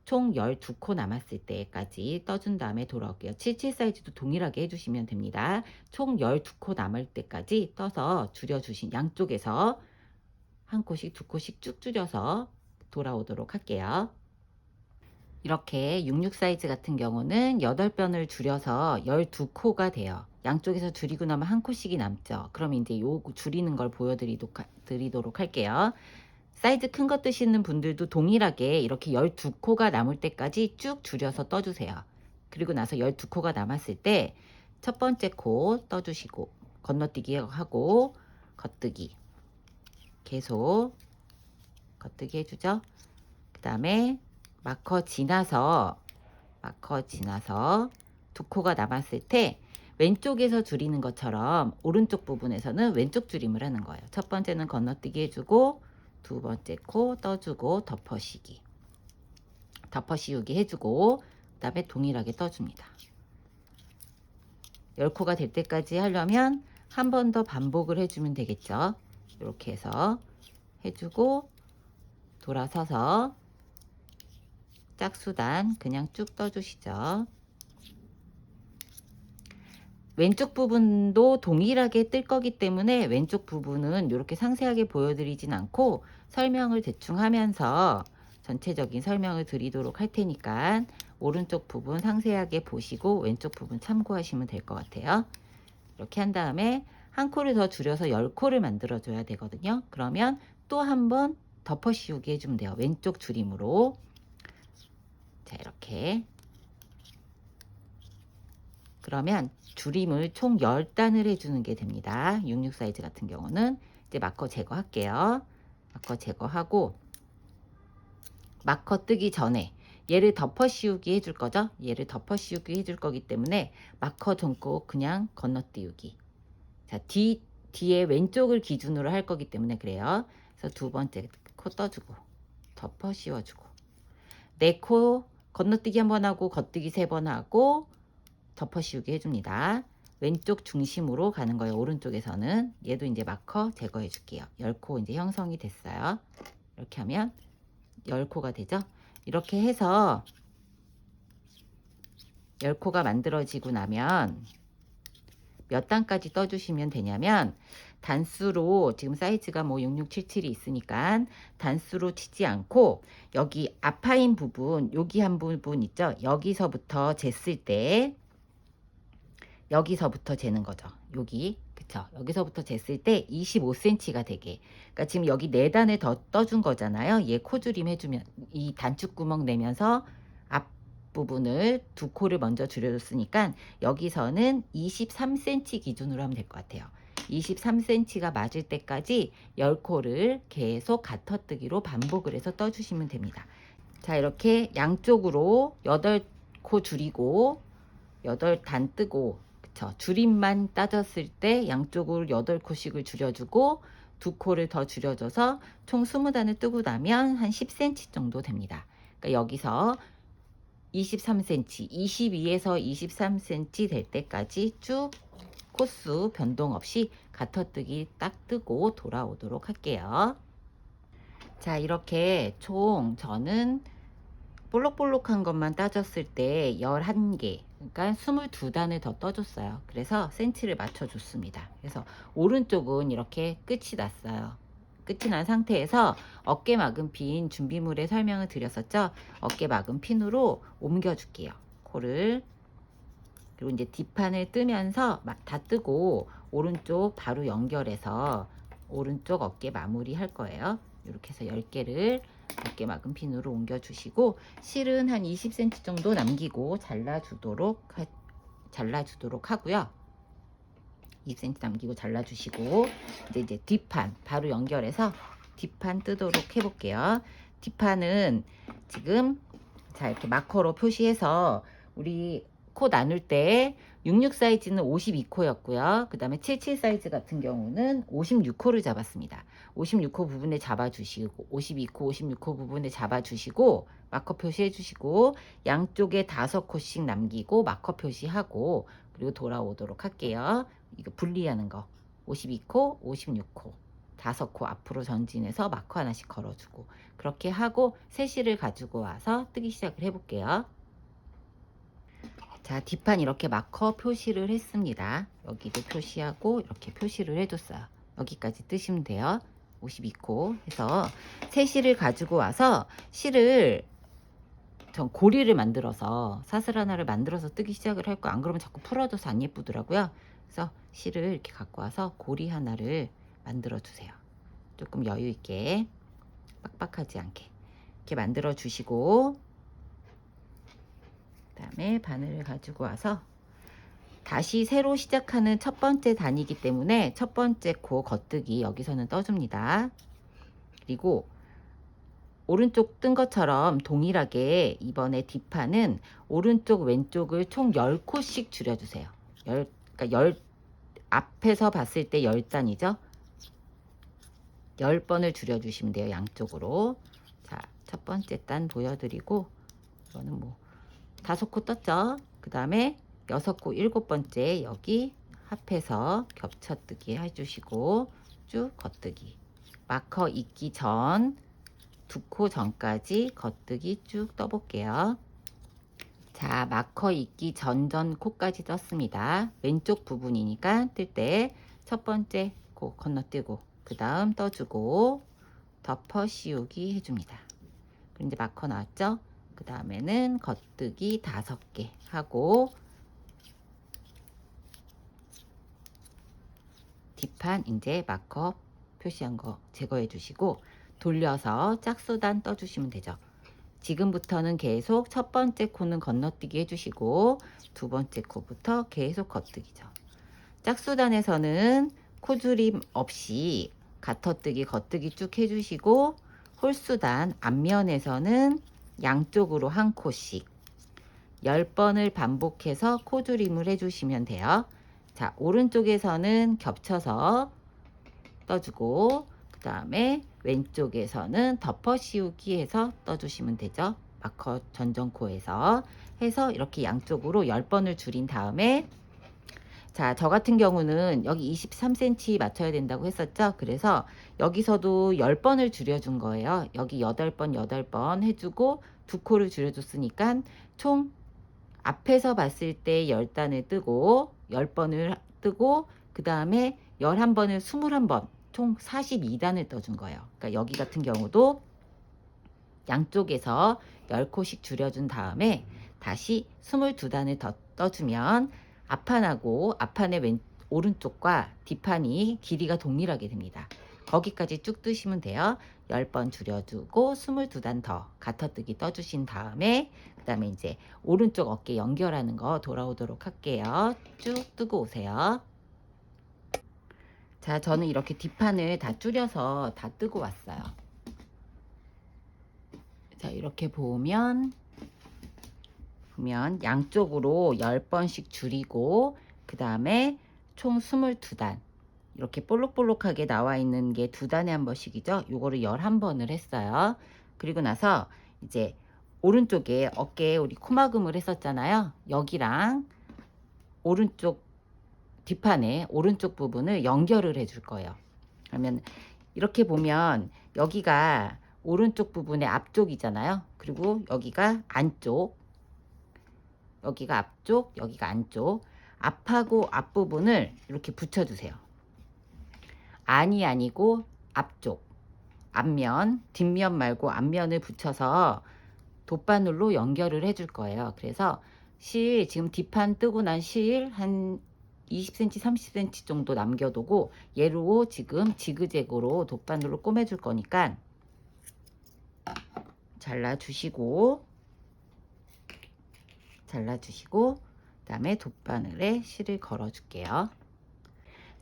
총 12코 남았을 때까지 떠준 다음에 돌아올게요. 77 사이즈도 동일하게 해주시면 됩니다. 총 12코 남을 때까지 떠서 줄여주신 양쪽에서 한 코씩 2코씩 쭉 줄여서 돌아오도록 할게요. 이렇게 66 사이즈 같은 경우는 8변을 줄여서 12코가 돼요. 양쪽에서 줄이고 나면 한 코씩이 남죠. 그럼 이제 요 줄이는 걸 보여드리도록 할게요. 사이즈 큰 거 뜨시는 분들도 동일하게 이렇게 12코가 남을 때까지 쭉 줄여서 떠주세요. 그리고 나서 12코가 남았을 때 첫 번째 코 떠주시고 건너뛰기 하고 겉뜨기 계속 겉뜨기 해주죠. 그 다음에 마커 지나서 2코가 남았을 때 왼쪽에서 줄이는 것처럼 오른쪽 부분에서는 왼쪽 줄임을 하는 거예요. 첫 번째는 건너뛰기 해주고 두 번째 코 떠주고 덮어씌기 해주고 그 다음에 동일하게 떠줍니다. 10코가 될 때까지 하려면 한 번 더 반복을 해주면 되겠죠. 이렇게 해서 해주고 돌아서서 짝수단 그냥 쭉 떠주시죠. 왼쪽 부분도 동일하게 뜰 거기 때문에 왼쪽 부분은 이렇게 상세하게 보여드리진 않고 설명을 대충 하면서 전체적인 설명을 드리도록 할 테니까 오른쪽 부분 상세하게 보시고 왼쪽 부분 참고하시면 될 것 같아요. 이렇게 한 다음에 한 코를 더 줄여서 10코를 만들어 줘야 되거든요. 그러면 또 한 번 덮어 씌우기 해주면 돼요. 왼쪽 줄임으로. 자, 이렇게 그러면 줄임을 총 10단을 해주는 게 됩니다. 66 사이즈 같은 경우는 이제 마커 제거할게요. 마커 제거하고 마커 뜨기 전에 얘를 덮어 씌우기 해줄 거죠. 얘를 덮어 씌우기 해줄 거기 때문에 마커 전코 그냥 건너띄우기. 자, 뒤에 왼쪽을 기준으로 할 거기 때문에 그래요. 그래서 두 번째 코 떠주고 덮어 씌워주고 네 코 건너뛰기 한 번 하고 겉뜨기 3번 하고 덮어 씌우기 해줍니다. 왼쪽 중심으로 가는 거예요. 오른쪽에서는 얘도 이제 마커 제거해 줄게요. 10코 이제 형성이 됐어요. 이렇게 하면 10코가 되죠. 이렇게 해서 10코가 만들어지고 나면 몇 단까지 떠주시면 되냐면 단수로 지금 사이즈가 뭐 6677이 있으니까 단수로 치지 않고 여기 아파인 부분 여기 한 부분 있죠. 여기서부터 쟀을 때 여기서부터 재는 거죠. 여기 그쵸? 여기서부터 쟀을 때 25cm가 되게. 그러니까 지금 여기 4단을 더 떠준 거잖아요. 얘 코줄임 해주면 이 단축구멍 내면서 앞부분을 2코를 먼저 줄여줬으니까 여기서는 23cm 기준으로 하면 될 것 같아요. 23cm가 맞을 때까지 10코를 계속 가터뜨기로 반복을 해서 떠주시면 됩니다. 자, 이렇게 양쪽으로 8코 줄이고 8단 뜨고, 그쵸, 줄임만 따졌을 때 양쪽으로 8코씩을 줄여주고 2코를 더 줄여줘서 총 20단을 뜨고 나면 한 10cm 정도 됩니다. 그러니까 여기서 23cm, 22에서 23cm 될 때까지 쭉 코수 변동 없이 가터뜨기 딱 뜨고 돌아오도록 할게요. 자, 이렇게 총 저는 볼록볼록한 것만 따졌을 때 11개, 그러니까 22단을 더 떠줬어요. 그래서 센치를 맞춰줬습니다. 그래서 오른쪽은 이렇게 끝이 났어요. 끝이 난 상태에서 어깨 막은 핀 준비물에 설명을 드렸었죠. 어깨 막은 핀으로 옮겨줄게요. 코를. 그리고 이제 뒷판을 뜨면서 막 다 뜨고 오른쪽 바로 연결해서 오른쪽 어깨 마무리 할 거예요. 이렇게 해서 10개를 어깨 막은 핀으로 옮겨 주시고, 실은 한 20cm 정도 남기고 잘라주도록 하고요. 20cm 남기고 잘라주시고, 이제 뒷판 바로 연결해서 뒷판 뜨도록 해볼게요. 뒷판은 지금 자, 이렇게 마커로 표시해서 우리 코 나눌 때 66 사이즈는 52코였고요. 그 다음에 77 사이즈 같은 경우는 56코를 잡았습니다. 56코 부분에 잡아주시고 52코, 56코 부분에 잡아주시고 마커 표시해 주시고, 양쪽에 5코씩 남기고 마커 표시하고, 그리고 돌아오도록 할게요. 이거 분리하는 거 52코, 56코 5코 앞으로 전진해서 마커 하나씩 걸어주고, 그렇게 하고 세실을 가지고 와서 뜨기 시작을 해볼게요. 자, 뒷판 이렇게 마커 표시를 했습니다. 여기도 표시하고 이렇게 표시를 해줬어요. 여기까지 뜨시면 돼요. 52코 해서 새 실을 가지고 와서 실을 전 고리를 만들어서 사슬 하나를 만들어서 뜨기 시작을 할 거예요. 안 그러면 자꾸 풀어져서 안 예쁘더라고요. 그래서 실을 이렇게 갖고 와서 고리 하나를 만들어 주세요. 조금 여유 있게, 빡빡하지 않게 이렇게 만들어 주시고, 그 다음에 바늘을 가지고 와서 다시 새로 시작하는 첫 번째 단이기 때문에 첫 번째 코 겉뜨기 여기서는 떠줍니다. 그리고 오른쪽 뜬 것처럼 동일하게 이번에 뒷판은 오른쪽 왼쪽을 총 10코씩 줄여주세요. 그러니까 앞에서 봤을 때 10단이죠. 10번을 줄여주시면 돼요. 양쪽으로. 자, 첫 번째 단 보여드리고, 이거는 뭐 5코 떴죠. 그 다음에 6코, 7번째 여기 합해서 겹쳐뜨기 해주시고 쭉 겉뜨기. 마커 있기 전 2코 전까지 겉뜨기 쭉 떠볼게요. 자, 마커 있기 전 코까지 떴습니다. 왼쪽 부분이니까 뜰 때 첫 번째 코 건너뛰고 그 다음 떠주고 덮어 씌우기 해줍니다. 그럼 이제 마커 나왔죠? 그 다음에는 겉뜨기 5개 하고 뒷판 이제 마커 표시한 거 제거해 주시고 돌려서 짝수단 떠주시면 되죠. 지금부터는 계속 첫 번째 코는 건너뛰기 해주시고 두 번째 코부터 계속 겉뜨기죠. 짝수단에서는 코줄임 없이 가터뜨기 겉뜨기 쭉 해주시고, 홀수단 앞면에서는 양쪽으로 한 코씩 10번을 반복해서 코줄임을 해주시면 돼요. 자, 오른쪽에서는 겹쳐서 떠주고 그 다음에 왼쪽에서는 덮어 씌우기 해서 떠주시면 되죠. 마커 전전코에서 해서 이렇게 양쪽으로 10번을 줄인 다음에, 자, 저 같은 경우는 여기 23cm 맞춰야 된다고 했었죠. 그래서 여기서도 10번을 줄여준 거예요. 여기 8번 해주고 2코를 줄여줬으니까 총 앞에서 봤을 때 10단을 뜨고 10번을 뜨고 그 다음에 11번을 21번 총 42단을 떠준 거예요. 그러니까 여기 같은 경우도 양쪽에서 10코씩 줄여준 다음에 다시 22단을 더 떠주면 앞판하고 앞판의 오른쪽과 뒷판이 길이가 동일하게 됩니다. 거기까지 쭉 뜨시면 돼요. 10번 줄여주고 22단 더 가터뜨기 떠주신 다음에 그 다음에 이제 오른쪽 어깨 연결하는 거 돌아오도록 할게요. 쭉 뜨고 오세요. 자, 저는 이렇게 뒷판을 다 줄여서 다 뜨고 왔어요. 자, 이렇게 보면 양쪽으로 10번씩 줄이고 그 다음에 총 22단 이렇게 볼록볼록하게 나와 있는 게 2단에 한 번씩이죠. 요거를 11번을 했어요. 그리고 나서 이제 오른쪽에 어깨에 우리 코막음을 했었잖아요. 여기랑 오른쪽 뒷판에 오른쪽 부분을 연결을 해줄 거예요. 그러면 이렇게 보면 여기가 오른쪽 부분의 앞쪽이잖아요. 그리고 여기가 안쪽, 여기가 앞쪽, 여기가 안쪽. 앞하고 앞부분을 이렇게 붙여주세요. 안이 아니고 앞쪽, 앞면, 뒷면 말고 앞면을 붙여서 돗바늘로 연결을 해줄 거예요. 그래서 실, 지금 뒷판 뜨고 난 실 한 20cm, 30cm 정도 남겨두고 얘로 지금 지그재그로 돗바늘로 꼬매줄 거니까 잘라주시고 그 다음에 돗바늘에 실을 걸어줄게요.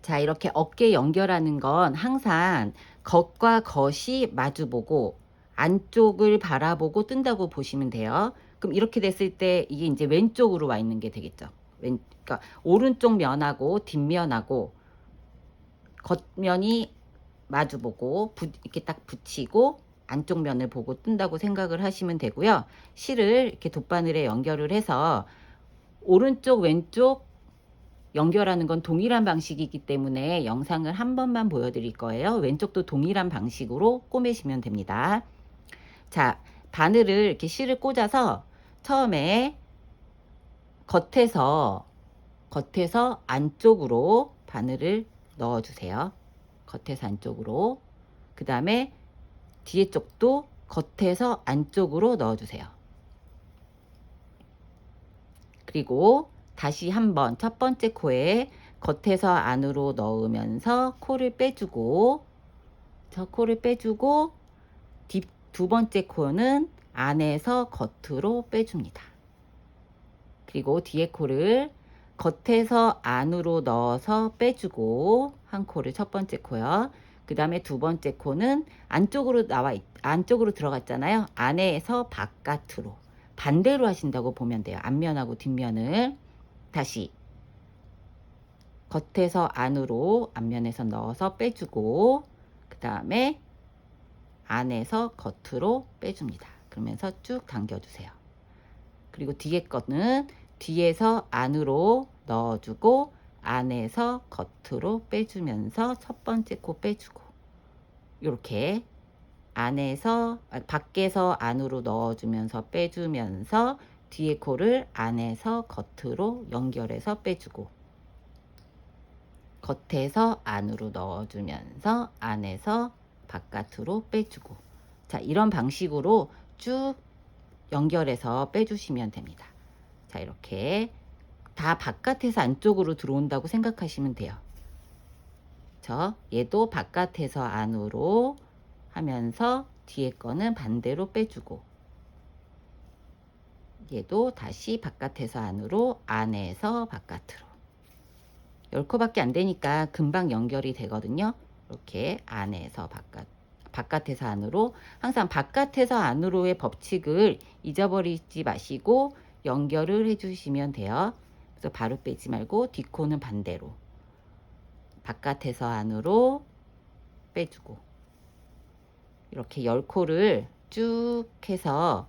자, 이렇게 어깨 연결하는 건 항상 겉과 겉이 마주보고 안쪽을 바라보고 뜬다고 보시면 돼요. 그럼 이렇게 됐을 때 이게 이제 왼쪽으로 와 있는 게 되겠죠. 그러니까 오른쪽 면하고 뒷면하고 겉면이 마주보고 이렇게 딱 붙이고 안쪽 면을 보고 뜬다고 생각을 하시면 되고요. 실을 이렇게 돗바늘에 연결을 해서 오른쪽 왼쪽 연결하는 건 동일한 방식이기 때문에 영상을 한 번만 보여드릴 거예요. 왼쪽도 동일한 방식으로 꼬매시면 됩니다. 자, 바늘을 이렇게 실을 꽂아서 처음에 겉에서 안쪽으로 바늘을 넣어주세요. 겉에서 안쪽으로. 그 다음에 뒤에 쪽도 겉에서 안쪽으로 넣어주세요. 그리고 다시 한번 첫 번째 코에 겉에서 안으로 넣으면서 코를 빼주고 두 번째 코는 안에서 겉으로 빼줍니다. 그리고 뒤에 코를 겉에서 안으로 넣어서 빼주고 한 코를 첫 번째 코요. 그 다음에 두 번째 코는 안쪽으로 들어갔잖아요. 안에서 바깥으로 반대로 하신다고 보면 돼요. 앞면하고 뒷면을 다시 겉에서 안으로 앞면에서 넣어서 빼주고 그 다음에 안에서 겉으로 빼줍니다. 그러면서 쭉 당겨주세요. 그리고 뒤에 거는 뒤에서 안으로 넣어주고 안에서 겉으로 빼주면서 첫 번째 코 빼주고 이렇게 밖에서 안으로 넣어주면서 빼주면서 뒤에 코를 안에서 겉으로 연결해서 빼주고 겉에서 안으로 넣어주면서 안에서 바깥으로 빼주고 자, 이런 방식으로 쭉 연결해서 빼주시면 됩니다. 자, 이렇게 다 바깥에서 안쪽으로 들어온다고 생각하시면 돼요. 얘도 바깥에서 안으로 하면서 뒤에 거는 반대로 빼주고 얘도 다시 바깥에서 안으로 안에서 바깥으로 10코밖에 안 되니까 금방 연결이 되거든요. 이렇게 안에서 바깥에서 안으로 항상 바깥에서 안으로의 법칙을 잊어버리지 마시고 연결을 해주시면 돼요. 그래서 바로 빼지 말고 뒷코는 반대로 바깥에서 안으로 빼주고 이렇게 10코를 쭉 해서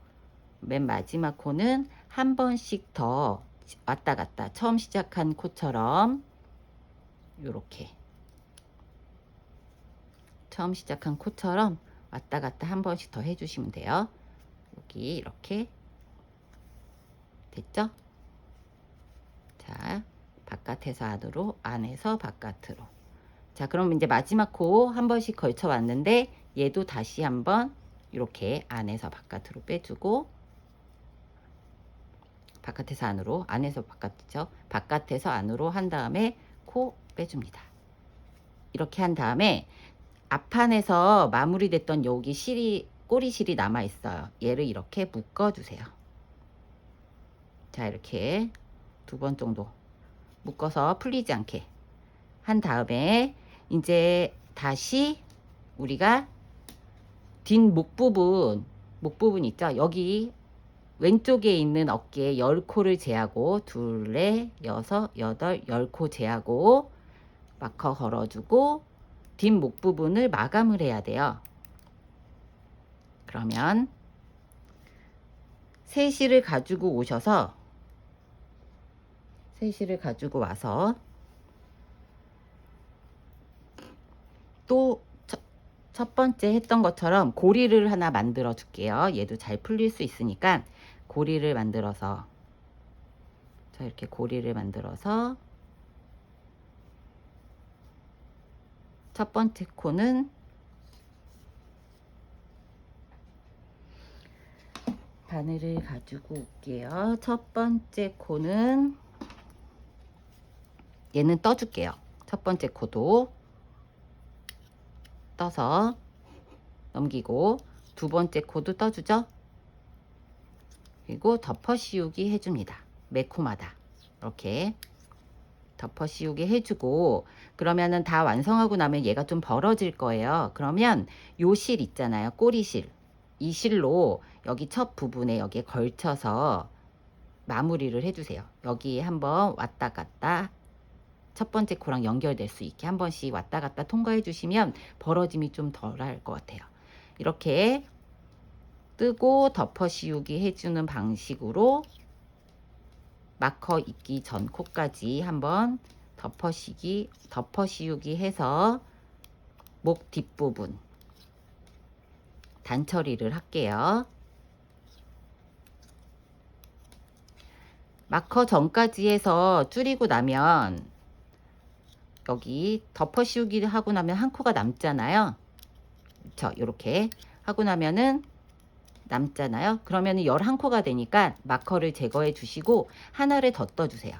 맨 마지막 코는 한 번씩 더 왔다 갔다 처음 시작한 코처럼 이렇게 처음 시작한 코처럼 왔다 갔다 한 번씩 더 해주시면 돼요. 여기 이렇게 됐죠? 자, 바깥에서 안으로, 안에서 바깥으로. 자, 그럼 이제 마지막 코 한 번씩 걸쳐 왔는데 얘도 다시 한번 이렇게 안에서 바깥으로 빼주고 바깥에서 안으로, 안에서 바깥이죠. 바깥에서 안으로 한 다음에 코 빼줍니다. 이렇게 한 다음에 앞판에서 마무리됐던 여기 꼬리실이 남아 있어요. 얘를 이렇게 묶어 주세요. 자, 이렇게 2번 정도 묶어서 풀리지 않게 한 다음에 이제 다시 우리가 뒷목 부분 있죠? 여기 왼쪽에 있는 어깨에 10코를 재하고 둘, 넷, 여섯, 여덟, 10코 재하고 마커 걸어주고 뒷목 부분을 마감을 해야 돼요. 그러면 세시를 가지고 오셔서 세시를 가지고 와서 또 첫 번째 했던 것처럼 고리를 하나 만들어 줄게요. 얘도 잘 풀릴 수 있으니까 고리를 만들어서 자 이렇게 고리를 만들어서 첫 번째 코는 바늘을 가지고 올게요. 첫 번째 코는 얘는 떠줄게요. 첫 번째 코도 떠서 넘기고 두 번째 코도 떠주죠. 그리고 덮어 씌우기 해줍니다. 매 코마다 이렇게 덮어 씌우기 해주고 그러면은 다 완성하고 나면 얘가 좀 벌어질 거예요. 그러면 요 실 있잖아요. 꼬리실. 이 실로 여기 첫 부분에 여기에 걸쳐서 마무리를 해주세요. 여기 한번 왔다 갔다 첫 번째 코랑 연결될 수 있게 한 번씩 왔다 갔다 통과해 주시면 벌어짐이 좀 덜 할 것 같아요. 이렇게 뜨고 덮어 씌우기 해주는 방식으로 마커 있기 전 코까지 한번 덮어 씌우기 해서 목 뒷부분 단처리를 할게요. 마커 전까지 해서 줄이고 나면 여기 덮어 씌우기 하고 나면 한 코가 남잖아요. 그렇죠? 이렇게 하고 나면은 남잖아요. 그러면은 11코가 되니까 마커를 제거해 주시고 하나를 더 떠 주세요.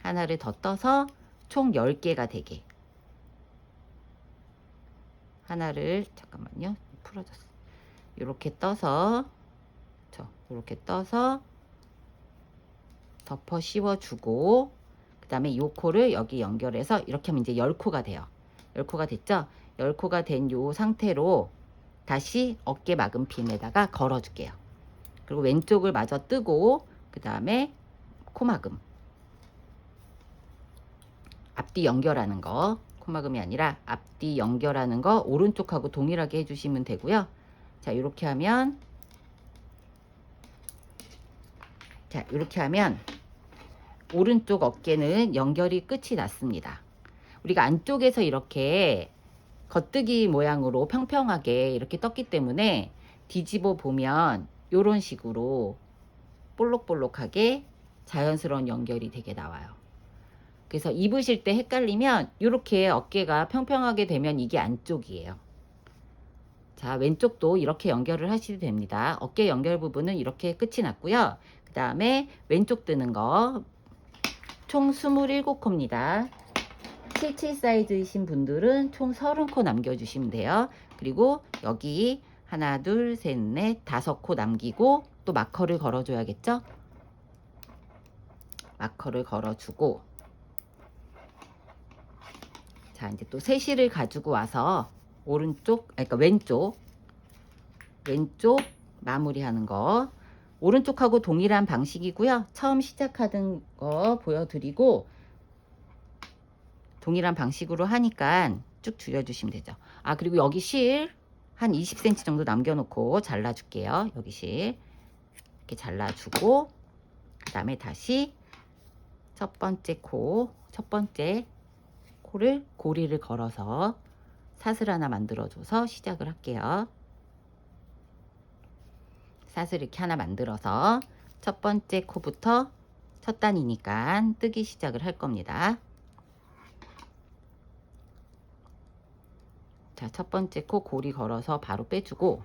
하나를 더 떠서 총 10개가 되게 하나를 잠깐만요. 풀어졌어. 이렇게 떠서 이렇게 떠서 덮어 씌워 주고 그 다음에 이 코를 여기 연결해서 이렇게 하면 이제 10코가 돼요. 10코가 됐죠? 10코가 된 요 상태로 다시 어깨 막은 핀에다가 걸어 줄게요. 그리고 왼쪽을 마저 뜨고 그 다음에 코막음 앞뒤 연결하는 거 코막음이 아니라 앞뒤 연결하는 거 오른쪽하고 동일하게 해주시면 되고요. 자 이렇게 하면 오른쪽 어깨는 연결이 끝이 났습니다. 우리가 안쪽에서 이렇게 겉뜨기 모양으로 평평하게 이렇게 떴기 때문에 뒤집어 보면 이런 식으로 볼록볼록하게 자연스러운 연결이 되게 나와요. 그래서 입으실 때 헷갈리면 이렇게 어깨가 평평하게 되면 이게 안쪽이에요. 자 왼쪽도 이렇게 연결을 하셔도 됩니다. 어깨 연결 부분은 이렇게 끝이 났고요. 그 다음에 왼쪽 뜨는 거 총 27코입니다. 77 사이즈이신 분들은 총 30코 남겨주시면 돼요. 그리고 여기 하나 둘 셋 넷 5코 남기고 또 마커를 걸어줘야겠죠. 마커를 걸어주고 자 이제 또 세시를 가지고 와서 그러니까 왼쪽 마무리하는 거 오른쪽하고 동일한 방식이고요. 처음 시작하는 거 보여드리고 동일한 방식으로 하니까 쭉 줄여주시면 되죠. 아 그리고 여기 실 한 20cm 정도 남겨놓고 잘라줄게요. 여기 실 이렇게 잘라주고 그 다음에 다시 첫 번째 코를 고리를 걸어서 사슬 하나 만들어줘서 시작을 할게요. 사슬 이렇게 하나 만들어서 첫 번째 코부터 첫 단이니까 뜨기 시작을 할 겁니다. 자, 첫 번째 코 고리 걸어서 바로 빼주고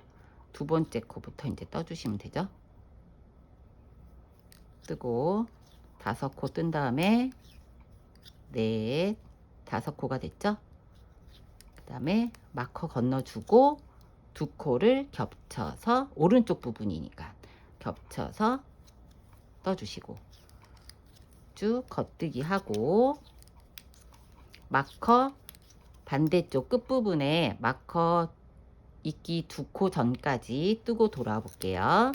두 번째 코부터 이제 떠주시면 되죠. 뜨고 5코 뜬 다음에 넷, 5코가 됐죠. 그 다음에 마커 건너주고 두 코를 겹쳐서 오른쪽 부분이니까 겹쳐서 떠주시고 쭉 겉뜨기 하고 마커 반대쪽 끝부분에 마커 있기 2코 전까지 뜨고 돌아 볼게요.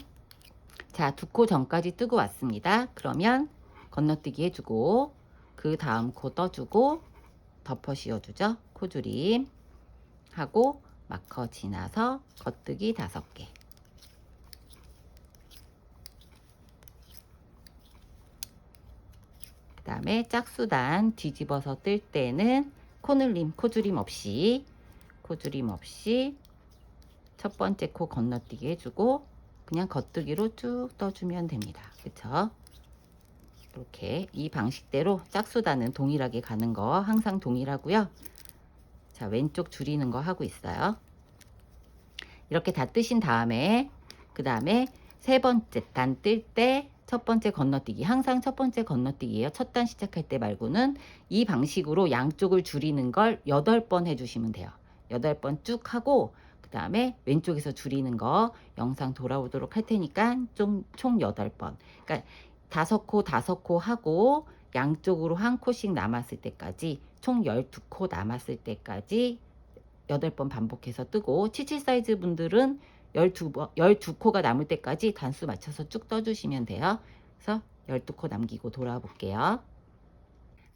자, 2코 전까지 뜨고 왔습니다. 그러면 건너뛰기 해주고 그 다음 코 떠주고 덮어 씌워주죠. 코줄임 하고 마커 지나서 겉뜨기 5개. 그 다음에 짝수단 뒤집어서 뜰 때는 코늘림, 코줄임 없이 첫 번째 코 건너뛰기 해주고 그냥 겉뜨기로 쭉 떠주면 됩니다. 그쵸? 이렇게 이 방식대로 짝수단은 동일하게 가는 거 항상 동일하고요. 자, 왼쪽 줄이는 거 하고 있어요. 이렇게 다 뜨신 다음에 그 다음에 세 번째 단 뜰 때 첫 번째 건너뛰기, 항상 첫 번째 건너뛰기예요. 첫 단 시작할 때 말고는 이 방식으로 양쪽을 줄이는 걸 8번 해주시면 돼요. 8번 쭉 하고 그 다음에 왼쪽에서 줄이는 거 영상 돌아오도록 할 테니까 총 8번. 그러니까 5코 하고 양쪽으로 한 코씩 남았을 때까지 총 12코 남았을 때까지 8번 반복해서 뜨고 77 사이즈 분들은 12코가 남을 때까지 단수 맞춰서 쭉 떠주시면 돼요. 그래서 12코 남기고 돌아 볼게요.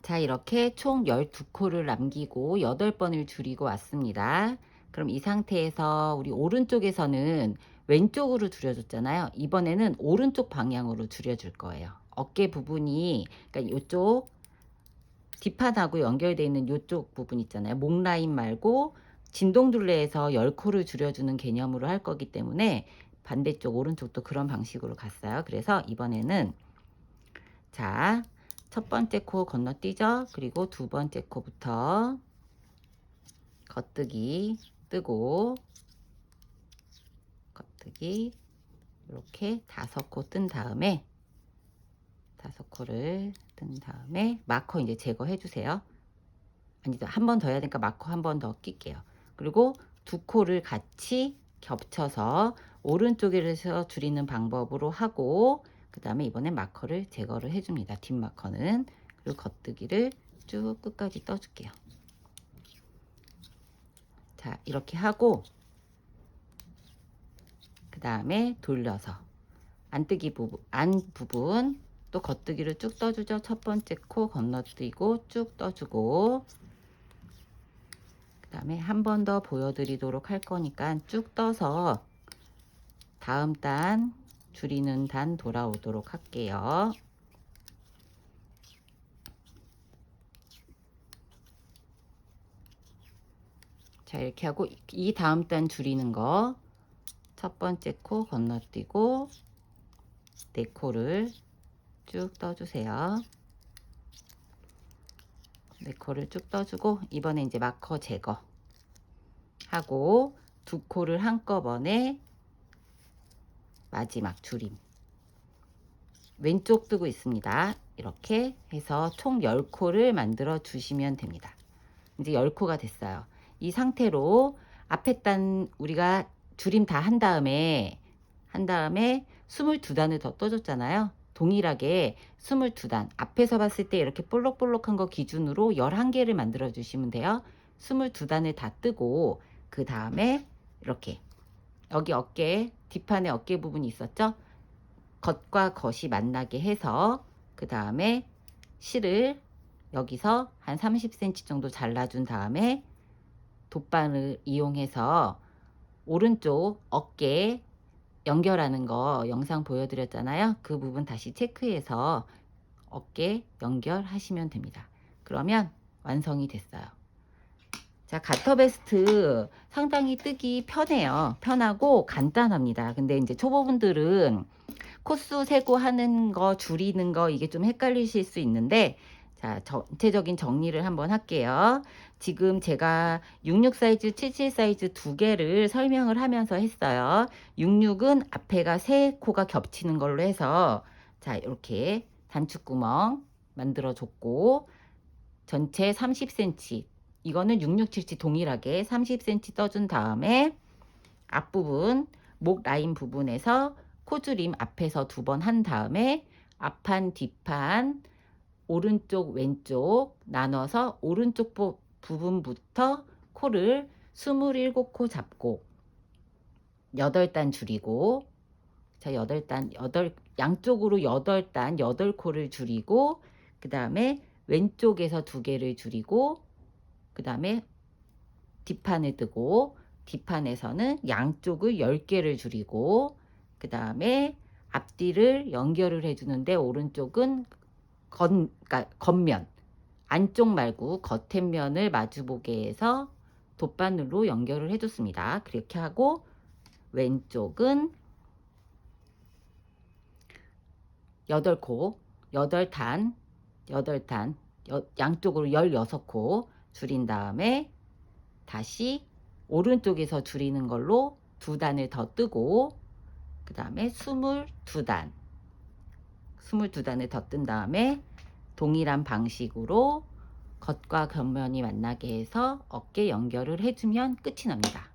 자, 이렇게 총 12코를 남기고 8번을 줄이고 왔습니다. 그럼 이 상태에서 우리 오른쪽에서는 왼쪽으로 줄여줬잖아요. 이번에는 오른쪽 방향으로 줄여줄 거예요. 어깨 부분이, 그러니까 이쪽 뒷판하고 연결되어 있는 이쪽 부분 있잖아요. 목 라인 말고 진동둘레에서 10코를 줄여주는 개념으로 할 거기 때문에 반대쪽 오른쪽도 그런 방식으로 갔어요. 그래서 이번에는 자, 첫 번째 코 건너뛰죠. 그리고 두 번째 코부터 겉뜨기 뜨고 겉뜨기 이렇게 5코 뜬 다음에 5코를 뜬 다음에 마커 이제 제거해 주세요. 아니, 한 번 더 해야 되니까 마커 한 번 더 낄게요. 그리고 2코를 같이 겹쳐서 오른쪽에서 줄이는 방법으로 하고 그 다음에 이번엔 마커를 제거를 해줍니다. 뒷마커는. 그리고 겉뜨기를 쭉 끝까지 떠줄게요. 자, 이렇게 하고 그 다음에 돌려서 안뜨기 부분, 안 부분 또 겉뜨기를 쭉 떠주죠. 첫 번째 코 건너뛰고 쭉 떠주고 그 다음에 한 번 더 보여드리도록 할 거니까 쭉 떠서 다음 단 줄이는 단 돌아오도록 할게요. 자, 이렇게 하고 이 다음 단 줄이는 거 첫 번째 코 건너뛰고 4코를 쭉 떠주세요. 4코를 쭉 떠주고 이번에 이제 마커 제거 하고 2코를 한꺼번에 마지막 줄임 왼쪽 뜨고 있습니다. 이렇게 해서 총 10코를 만들어 주시면 됩니다. 이제 10코가 됐어요. 이 상태로 앞에 단 우리가 줄임 다 한 다음에 22단을 더 떠줬잖아요. 동일하게 22단 앞에서 봤을 때 이렇게 볼록볼록한 거 기준으로 11개를 만들어 주시면 돼요. 22단을 다 뜨고 그 다음에 이렇게 여기 어깨 뒷판에 어깨 부분이 있었죠. 겉과 겉이 만나게 해서 그 다음에 실을 여기서 한 30cm 정도 잘라준 다음에 돗바늘 이용해서 오른쪽 어깨 연결하는 거 영상 보여드렸잖아요. 그 부분 다시 체크해서 어깨 연결하시면 됩니다. 그러면 완성이 됐어요. 자, 가터 베스트 상당히 뜨기 편해요. 편하고 간단합니다. 근데 이제 초보분들은 코수 세고 하는 거 줄이는 거 이게 좀 헷갈리실 수 있는데 자, 전체적인 정리를 한번 할게요. 지금 제가 66 사이즈, 77 사이즈 두 개를 설명을 하면서 했어요. 66은 앞에가 3코가 겹치는 걸로 해서 자, 이렇게 단축구멍 만들어 줬고 전체 30cm 이거는 6677 동일하게 30cm 떠준 다음에 앞부분 목 라인 부분에서 코줄임 앞에서 2번 한 다음에 앞판 뒷판 오른쪽 왼쪽 나눠서 오른쪽 부분부터 코를 27코 잡고 8단 줄이고, 자, 8단, 양쪽으로 8단, 8코를 줄이고, 그 다음에 왼쪽에서 2개를 줄이고, 그 다음에 뒷판을 뜨고, 뒷판에서는 양쪽을 10개를 줄이고, 그 다음에 앞뒤를 연결을 해주는데, 오른쪽은 그러니까 겉면, 안쪽 말고 겉면을 마주보게 해서 돗바늘로 연결을 해줬습니다. 그렇게 하고, 왼쪽은 8코, 8탄, 양쪽으로 16코 줄인 다음에 다시 오른쪽에서 줄이는 걸로 2단을 더 뜨고, 그 다음에 22단, 22단을 더 뜬 다음에 동일한 방식으로 겉과 겉면이 만나게 해서 어깨 연결을 해주면 끝이 납니다.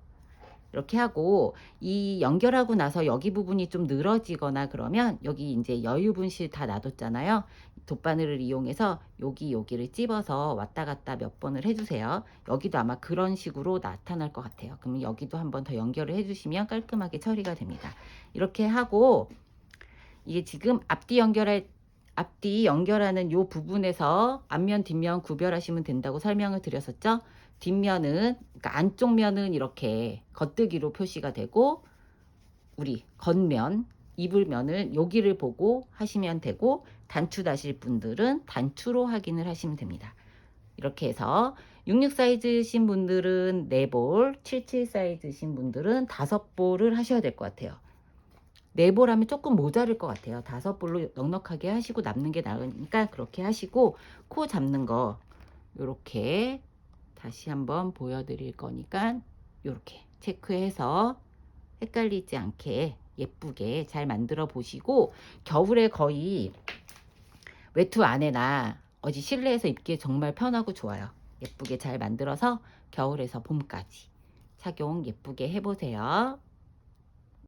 이렇게 하고, 이 연결하고 나서 여기 부분이 좀 늘어지거나 그러면 여기 이제 여유 분실 다 놔뒀잖아요. 돗바늘을 이용해서 여기를 찝어서 왔다 갔다 몇 번을 해주세요. 여기도 아마 그런 식으로 나타날 것 같아요. 그러면 여기도 한 번 더 연결을 해주시면 깔끔하게 처리가 됩니다. 이렇게 하고, 이게 지금 앞뒤 연결하는 요 부분에서 앞면 뒷면 구별하시면 된다고 설명을 드렸었죠. 뒷면은, 그러니까 안쪽 면은 이렇게 겉뜨기로 표시가 되고, 우리 겉면, 입을면은 여기를 보고 하시면 되고, 단추 다실 분들은 단추로 확인을 하시면 됩니다. 이렇게 해서 66 사이즈신 분들은 4볼, 77 사이즈신 분들은 5볼을 하셔야 될 것 같아요. 4볼 하면 조금 모자랄 것 같아요. 5볼로 넉넉하게 하시고 남는 게 나으니까 그렇게 하시고, 코 잡는 거 요렇게 다시 한번 보여드릴 거니까 요렇게 체크해서 헷갈리지 않게 예쁘게 잘 만들어 보시고, 겨울에 거의 외투 안에나 어디 실내에서 입기에 정말 편하고 좋아요. 예쁘게 잘 만들어서 겨울에서 봄까지 착용 예쁘게 해보세요.